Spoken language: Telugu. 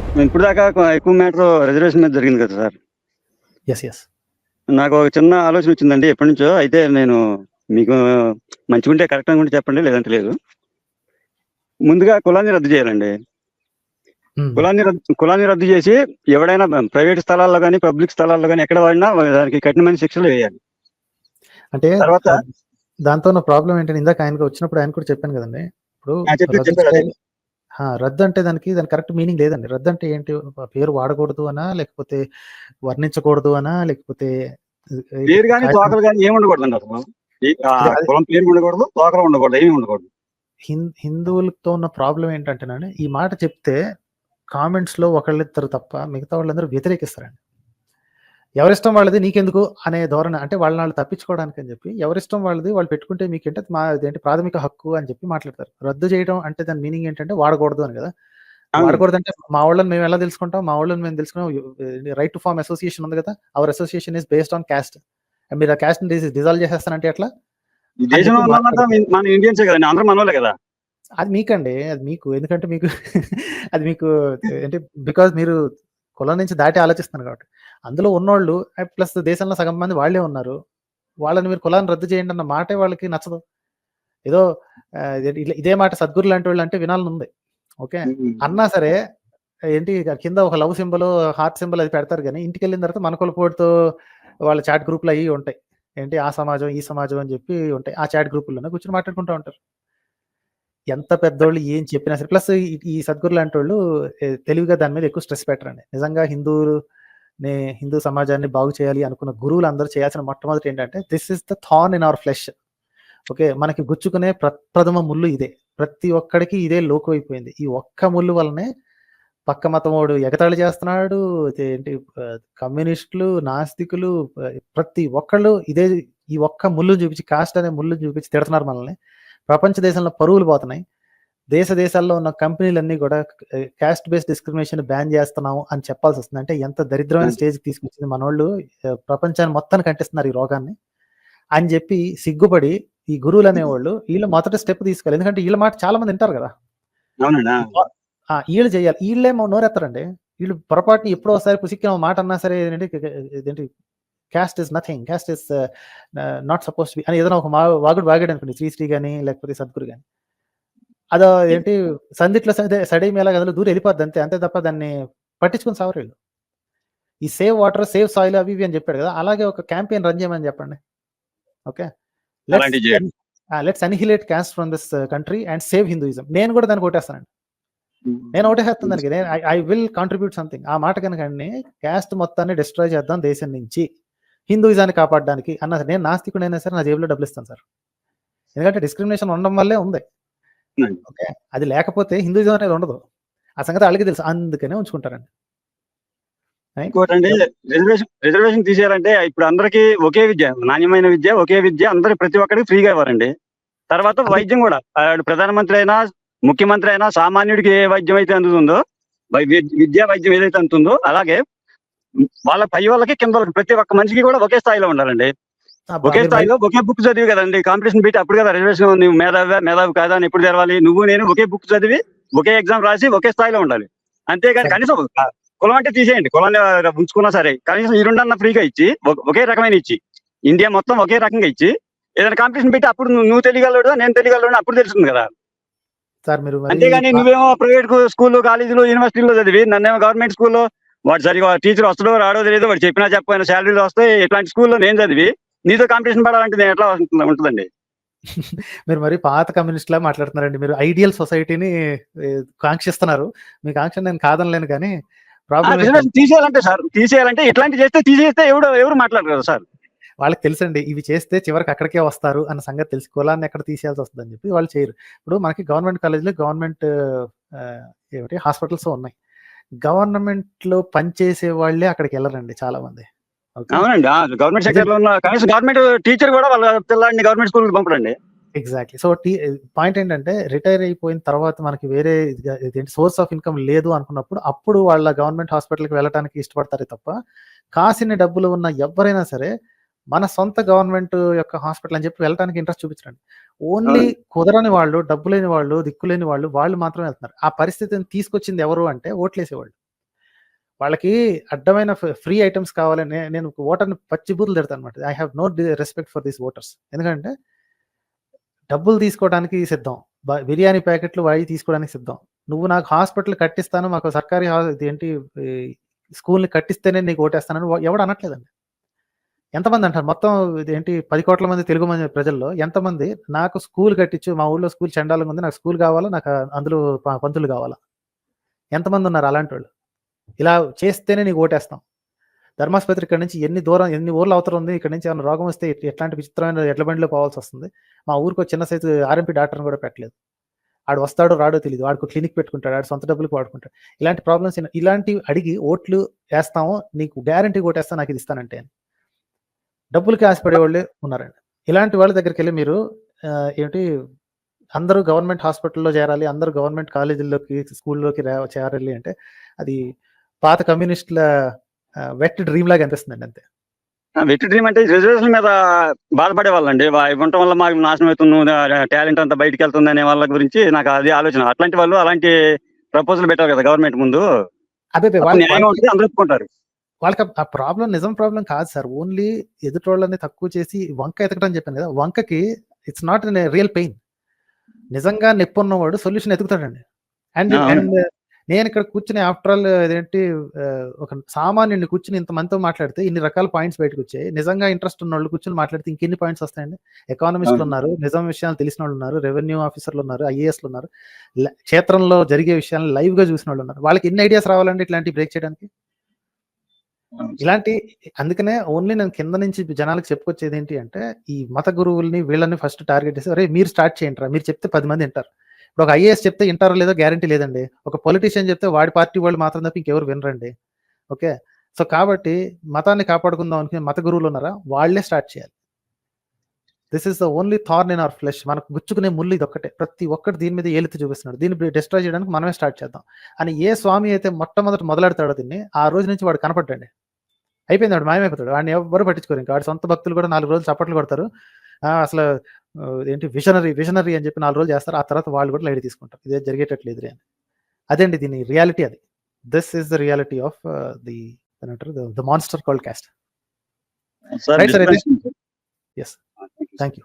ఇప్పుడు దాకా ఎక్కువ మ్యాటర్ రిజర్వేషన్ మీద జరిగింది కదా సార్. ఎస్ ఎస్ నాకు ఒక చిన్న ఆలోచన వచ్చిందండి ఎప్పటి నుంచో. అయితే నేను మీకు మంచిగుంటే కరెక్ట్ అనుకుంటే చెప్పండి, లేదంటే లేదు. ముందుగా కులాన్ని రద్దు చేయాలండి. కులాన్ని రద్దు చేసి ఎవడైనా ప్రైవేట్ స్థలాల్లో కానీ పబ్లిక్ స్థలాల్లో కానీ ఎక్కడ వాడినా దానికి కఠినమైన శిక్షలు వేయాలి. అంటే తర్వాత దాంతో ఉన్న ప్రాబ్లం ఏంటంటే ఇందాక ఆయనకు వచ్చినప్పుడు ఆయన కూడా చెప్పాను కదండి. ఇప్పుడు రద్దు అంటే దానికి కరెక్ట్ మీనింగ్ లేదండి. రద్దు అంటే ఏంటి? పేరు వాడకూడదు అనా, లేకపోతే వర్ణించకూడదు అనా, లేకపోతే పేరు కానీ తోకలు కానీ ఏమి ఉండకూడదండి అసలు. కులం పేరు ఉండకూడదు, తోకలు ఉండకూడదు, ఏమి ఉండకూడదు. హిందువులతో ఉన్న ప్రాబ్లం ఏంటంటేనండి, ఈ మాట చెప్తే కామెంట్స్ లో ఒకళ్ళిద్దరు తప్ప మిగతా వాళ్ళందరూ వ్యతిరేకిస్తారండి. ఎవరిష్టం వాళ్ళది నీకెందుకు అనే ధోరణ, అంటే వాళ్ళని తప్పించుకోవడానికి అని చెప్పి ఎవరిష్టం వాళ్ళది వాళ్ళు పెట్టుకుంటే మీకేంటే ఏంటి ప్రాథమిక హక్కు అని చెప్పి మాట్లాడతారు. రద్దు చేయడం అంటే దాని మీనింగ్ ఏంటంటే వాడకూడదు అని కదా. వాడకూడదు అంటే మా వాళ్ళని మేము ఎలా తెలుసుకుంటాం? మా వాళ్ళని మేము తెలుసుకున్నాం. రైట్ టు ఫార్మ్ అసోసియేషన్ ఉంది కదా, hour association is based on caste. మీరు ఆ క్యాస్ట్ డిజాల్వ్ చేసేస్తానంటే ఎట్లా? మన ఇండియన్సే కదండి, అందరూ మనోళ్ళే కదా. అది మీకండి, అది మీకు ఎందుకంటే మీకు అది మీకు అంటే బికాజ్ మీరు కులం నుంచి దాటి ఆలోచిస్తున్నారు కాబట్టి. అందులో ఉన్నోళ్ళు ప్లస్ దేశంలో సగం మంది వాళ్ళే ఉన్నారు. వాళ్ళని మీరు కులాన్ని రద్దు చేయండి అన్న మాటే వాళ్ళకి నచ్చదు. ఏదో ఇదే మాట సద్గురు లాంటి వాళ్ళు అంటే వినాలని ఉంది. ఓకే అన్నా సరే ఏంటి కింద ఒక లవ్ సింబల్, హార్ట్ సింబల్ అది పెడతారు. కానీ ఇంటికి వెళ్ళిన తర్వాత మన కులపోటుతో వాళ్ళ చాట్ గ్రూప్లు అయ్యి ఉంటాయి. ఏంటి ఆ సమాజం ఈ సమాజం అని చెప్పి ఉంటాయి. ఆ చాట్ గ్రూపుల్లోనే కూర్చొని మాట్లాడుకుంటూ ఉంటారు. ఎంత పెద్దోళ్ళు ఏం చెప్పినా సరే. ప్లస్ ఈ సద్గురు లాంటి వాళ్ళు తెలివిగా దాని మీద ఎక్కువ స్ట్రెస్ పెట్టరండి. నిజంగా హిందూ సమాజాన్ని బాగు చేయాలి అనుకున్న గురువులు అందరూ చేయాల్సిన మొట్టమొదటి ఏంటంటే this is the thorn in our flesh. Okay, మనకి గుచ్చుకునే ప్రథమ ముళ్ళు ఇదే. ప్రతి ఒక్కడికి ఇదే లోకు అయిపోయింది. ఈ ఒక్క ముళ్ళు వల్లనే పక్క మతం వాడు ఎగతాళి చేస్తున్నాడు. ఏంటి కమ్యూనిస్టులు, నాస్తికులు, ప్రతి ఒక్కళ్ళు ఇదే ఈ ఒక్క ముళ్ళు చూపించి, కాస్ట్ అనే ముళ్ళు చూపించి తిడుతున్నారు మనల్ని. ప్రపంచ దేశంలో పరువులు పోతున్నాయి. దేశాల్లో ఉన్న కంపెనీలన్నీ కూడా కాస్ట్ బేస్డ్ డిస్క్రిమినేషన్ బ్యాన్ చేస్తున్నాము అని చెప్పాల్సి వస్తుంది. అంటే ఎంత దరిద్రమైన స్టేజ్కి తీసుకొచ్చింది మనోళ్ళు. ప్రపంచాన్ని మొత్తాన్ని కంటిస్తున్నారు ఈ రోగాన్ని అని చెప్పి సిగ్గుపడి ఈ గురువులు అనేవాళ్ళు వీళ్ళు మొదటి స్టెప్ తీసుకోవాలి. ఎందుకంటే వీళ్ళ మాట చాలా మంది వింటారు కదా. వీళ్ళు చేయాలి. వీళ్ళేమో నోరెత్తారండి. వీళ్ళు పొరపాటుని ఎప్పుడో ఒకసారి పుసిక్కిన మాట అన్నా సరే ఏంటి caste is nothing, caste is not suppose to be అని ఏదైనా ఒక వాగుడు వాగాడు అనుకోండి, శ్రీ కానీ లేకపోతే సద్గురు కానీ, అదో ఏంటి సందిట్లో సడై మేళ గదులు దూరం వెళ్ళిపోద్ది అంతే. అంతే తప్ప దాన్ని పట్టించుకుని సావరు వీళ్ళు. ఈ సేవ్ వాటర్, సేవ్ సాయిల్ అవి ఇవి అని చెప్పాడు కదా, అలాగే ఒక క్యాంపెయిన్ రన్ చేయమని చెప్పండి. Okay, let's annihilate caste from this country and save Hinduism. నేను కూడా దాన్ని కొట్టేస్తానండి. నేను ఒకటేస్తాను దానికి. I will contribute something. ఆ మాట కనుక క్యాస్ట్ మొత్తాన్ని డిస్ట్రాయ్ చేద్దాం దేశం నుంచి హిందూయిజాన్ని కాపాడడానికి అన్న, నేను నాస్తికుడైనా సరే నా జేబులో డబ్బులు ఇస్తాను సార్. ఎందుకంటే డిస్క్రిమినేషన్ ఉండడం వల్లే ఉంది. ఓకే, అది లేకపోతే హిందూయిజం అనేది ఉండదు. ఆ సంగతి వాళ్ళకి తెలుసు, అందుకనే ఉంచుకుంటారండి. ఇంకోటండి, రిజర్వేషన్ తీసేయాలంటే ఇప్పుడు అందరికి ఒకే విద్య, నాణ్యమైన విద్య, ఒకే విద్య అందరికి ప్రతి ఒక్కరికి ఫ్రీగా ఇవ్వాలండి. తర్వాత వైద్యం కూడా ప్రధానమంత్రి అయినా ముఖ్యమంత్రి అయినా సామాన్యుడికి ఏ వైద్యం అయితే అందుతుందో, విద్యా వైద్యం ఏదైతే అందుతుందో అలాగే వాళ్ళ పై వాళ్ళకి కింద ప్రతి ఒక్క మనిషికి కూడా ఒకే స్థాయిలో ఉండాలండి. ఒకే స్థాయిలో ఒకే బుక్ చదివి కదండి కాంపిటీషన్ పెట్టి అప్పుడు కదా రిజర్వేషన్. నువ్వు మేధావి కాదా అని ఎప్పుడు తెరవాలి? నువ్వు నేను ఒకే బుక్ చదివి ఒకే ఎగ్జామ్ రాసి ఒకే స్థాయిలో ఉండాలి. అంతేగాని కనీసం కులం అంటే తీసేయండి, కులాన్ని ఉంచుకున్నా సరే కనీసం ఈ రెండన్న ఫ్రీగా ఇచ్చి ఒకే రకమైన ఇచ్చి ఇండియా మొత్తం ఒకే రకంగా ఇచ్చి ఏదైనా కాంపిటీషన్ పెట్టి అప్పుడు నువ్వు తెలియగలడు నేను తెలియగలడు అప్పుడు తెలుస్తుంది కదా. అంతేగాని నువ్వేమో ప్రైవేట్ స్కూల్, కాలేజీలు, యూనివర్సిటీలో చదివి నన్నేమో గవర్నమెంట్ స్కూల్లో వాడు సరిగా టీచర్ వస్తాడో రాడో తెలియదు, వాడు చెప్పినా చెప్పిన శాలరీలు వస్తాయి, ఇట్లాంటి స్కూల్లో నేను చదివి నీతో కాంపిటీషన్ పడాలంటే నేను ఎట్లా ఉంటుందండి? మీరు మరి పాత కమ్యూనిస్ట్ లా మాట్లాడుతున్నారండి. మీరు ఐడియల్ సొసైటీని కాంక్షిస్తున్నారు. మీ కాంక్ష నేను కాదనలేను, కానీ తీసేయాలంటే ఇట్లాంటి తీసేస్తే ఎవరు మాట్లాడరు కదా సార్. వాళ్ళకి తెలుసండి ఇవి చేస్తే చివరికి అక్కడికే వస్తారు అన్న సంగతి తెలుసు. కులాన్ని ఎక్కడ తీసేయాల్సి వస్తుంది అని చెప్పి వాళ్ళు చేయరు. ఇప్పుడు మనకి గవర్నమెంట్ కాలేజీలో గవర్నమెంట్ హాస్పిటల్స్ ఉన్నాయి. గవర్నమెంట్ లో పనిచేసే వాళ్ళే అక్కడికి వెళ్ళరండి చాలా మంది. అవునండి, గవర్నమెంట్ సెక్టర్ లో ఉన్న కనీసం గవర్నమెంట్ టీచర్ కూడా వాళ్ళ పిల్లల్ని గవర్నమెంట్ స్కూల్ పంపడండి. ఎగ్జాక్ట్లీ. సో పాయింట్ ఏంటంటే రిటైర్ అయిపోయిన తర్వాత మనకి వేరే సోర్స్ ఆఫ్ ఇన్కమ్ లేదు అనుకున్నప్పుడు అప్పుడు వాళ్ళ గవర్నమెంట్ హాస్పిటల్కి వెళ్ళడానికి ఇష్టపడతారే తప్ప కాసిన డబ్బులు ఉన్న ఎవరైనా సరే మన సొంత గవర్నమెంట్ యొక్క హాస్పిటల్ అని చెప్పి వెళ్ళడానికి ఇంట్రెస్ట్ చూపించండి. ఓన్లీ కుదరని వాళ్ళు, డబ్బు లేని వాళ్ళు, దిక్కులేని వాళ్ళు మాత్రమే వెళ్తున్నారు. ఆ పరిస్థితిని తీసుకొచ్చింది ఎవరు అంటే ఓట్లేసేవాళ్ళు. వాళ్ళకి అడ్డమైన ఫ్రీ ఐటమ్స్ కావాలని నేను ఓటర్ని పచ్చి బూతులు తిడతాను అనమాట. I have no respect for these voters. ఎందుకంటే డబ్బులు తీసుకోవడానికి సిద్ధం, బిర్యానీ ప్యాకెట్లు అవి తీసుకోవడానికి సిద్ధం. నువ్వు నాకు హాస్పిటల్ కట్టిస్తాను, మాకు సర్కారీ ఇదేంటి స్కూల్ని కట్టిస్తేనే నీకు ఓటేస్తానని ఎవడు అనట్లేదండి. ఎంతమంది అంటారు మొత్తం ఇదేంటి 10 కోట్ల మంది తెలుగు మంది ప్రజల్లో ఎంతమంది నాకు స్కూల్ కట్టించు, మా ఊళ్ళో స్కూల్ చండాలంగా ఉంది, నాకు స్కూల్ కావాలా, నాకు అందులో పంతులు కావాలా? ఎంతమంది ఉన్నారు అలాంటి వాళ్ళు? ఇలా చేస్తేనే నీకు ఓటేస్తాం. ధర్మాసుపత్రి ఇక్కడ నుంచి ఎన్ని ఊర్లు అవతల ఉంది, ఇక్కడ నుంచి ఏమైనా రోగం వస్తే ఎట్లాంటి విచిత్రమైన ఎడ్ల బండిలో పోవాల్సి వస్తుంది. మా ఊరికి చిన్న సైజు ఆర్ఎంపీ డాక్టర్ని కూడా పెట్టలేదు. ఆడు వస్తాడో రాడో తెలియదు, వాడికి క్లినిక్ పెట్టుకుంటాడు, ఆడు సొంత డబ్బులకు వాడుకుంటాడు. ఇలాంటి ప్రాబ్లమ్స్ ఇలాంటివి అడిగి ఓట్లు వేస్తాము, నీకు గ్యారంటీ ఓటేస్తా, నాకు ఇది ఇస్తానంటే డబ్బులకి ఆశపడేవాళ్ళే ఉన్నారండి. ఇలాంటి వాళ్ళ దగ్గరికి వెళ్ళి మీరు ఏంటి అందరూ గవర్నమెంట్ హాస్పిటల్లో చేరాలి, అందరూ గవర్నమెంట్ కాలేజీల్లోకి స్కూల్లోకి చేరాలి అంటే అది పాత కమ్యూనిస్టుల వెట్ డ్రీమ్ లాగా అనిపిస్తుందండి అంతే. వెట్ డ్రీమ్ అంటే రిజర్వేషన్ మీద బాధపడే వాళ్ళండి, ఉండటం వల్ల మాకు నాశనం అవుతుంది, టాలెంట్ అంతా బయటకు వెళ్తుంది అనే వాళ్ళ గురించి నాకు అది ఆలోచన. అట్లాంటి వాళ్ళు అలాంటి ప్రపోజల్ పెట్టారు కదా గవర్నమెంట్ ముందు, అదే అందరూ ఒప్పుకుంటారు. వాళ్ళకి ఆ ప్రాబ్లం నిజం ప్రాబ్లం కాదు సార్, ఓన్లీ ఎదుటోళ్ళని తక్కువ చేసి వంక ఎతకడం చెప్పాను కదా, వంకకి it's not in real pain. నిజంగా నొప్పి ఉన్నవాడు సొల్యూషన్ ఎతుకుతాడండి. అండ్ నేను ఇక్కడ కూర్చుని ఆఫ్టర్ ఆల్ ఇదేంటి ఒక సామాన్యుడిని కూర్చుని ఇంతమందితో మాట్లాడితే ఇన్ని రకాల పాయింట్స్ బయటకు వచ్చాయి. నిజంగా ఇంట్రెస్ట్ ఉన్న వాళ్ళు కూర్చొని మాట్లాడితే ఇంకెన్ని పాయింట్స్ వస్తాయండి? ఎకానమిస్టులు ఉన్నారు, నిజం విషయాలు తెలిసిన వాళ్ళు ఉన్నారు, రెవెన్యూ ఆఫీసర్లు ఉన్నారు, ఐఏఎస్లు ఉన్నారు, క్షేత్రంలో జరిగే విషయాలను లైవ్ గా చూసిన వాళ్ళు ఉన్నారు. వాళ్ళకి ఎన్ని ఐడియాస్ రావాలండి ఇట్లాంటి బ్రేక్ చేయడానికి? ఇలాంటి అందుకనే ఓన్లీ నేను కింద నుంచి జనాలకు చెప్పుకొచ్చేది ఏంటి అంటే, ఈ మత గురువుల్ని వీళ్ళని ఫస్ట్ టార్గెట్ చేసి, అరే మీరు స్టార్ట్ చేయండి, మీరు చెప్తే 10 మంది వింటారు. ఇప్పుడు ఒక ఐఏఎస్ చెప్తే వింటారో లేదో గ్యారంటీ లేదండి. ఒక పొలిటీషియన్ చెప్తే వాడి పార్టీ వాళ్ళు మాత్రం తప్ప ఇంకెవరు వినరండి. ఓకే, సో కాబట్టి మతాన్ని కాపాడుకుందాం అనుకునే మత గురువులు ఉన్నారా, వాళ్ళే స్టార్ట్ చేయాలి. This is the only thorn in our flesh. మనకు గుచ్చుకునే ముళ్ళు ఇది ఒక్కటే. ప్రతి ఒక్కటి దీని మీద ఏలుతూ చూపిస్తున్నాడు. దీన్ని డిస్ట్రాయ్ చేయడానికి మనమే స్టార్ట్ చేద్దాం అని ఏ స్వామి అయితే మొట్టమొదటి మొదలెడతాడో దీన్ని, ఆ రోజు నుంచి వాడు కనపడ్డండి, అయిపోయింది, వాడు మాయమైపోతాడు. వాడిని ఎవరు పట్టించుకోరు. ఇంకా వాడి సొంత భక్తులు కూడా 4 రోజులు చప్పట్లు కొడతారు, అసలు ఏంటి విజనరీ అని చెప్పి 4 రోజులు చేస్తారు. ఆ తర్వాత వాళ్ళు కూడా లైట్ తీసుకుంటారు, ఇదే జరిగేటట్లేదు అని. అదేండి దీని రియాలిటీ. అది this is the reality of the monster called cost. Right sir. Yes, thank you.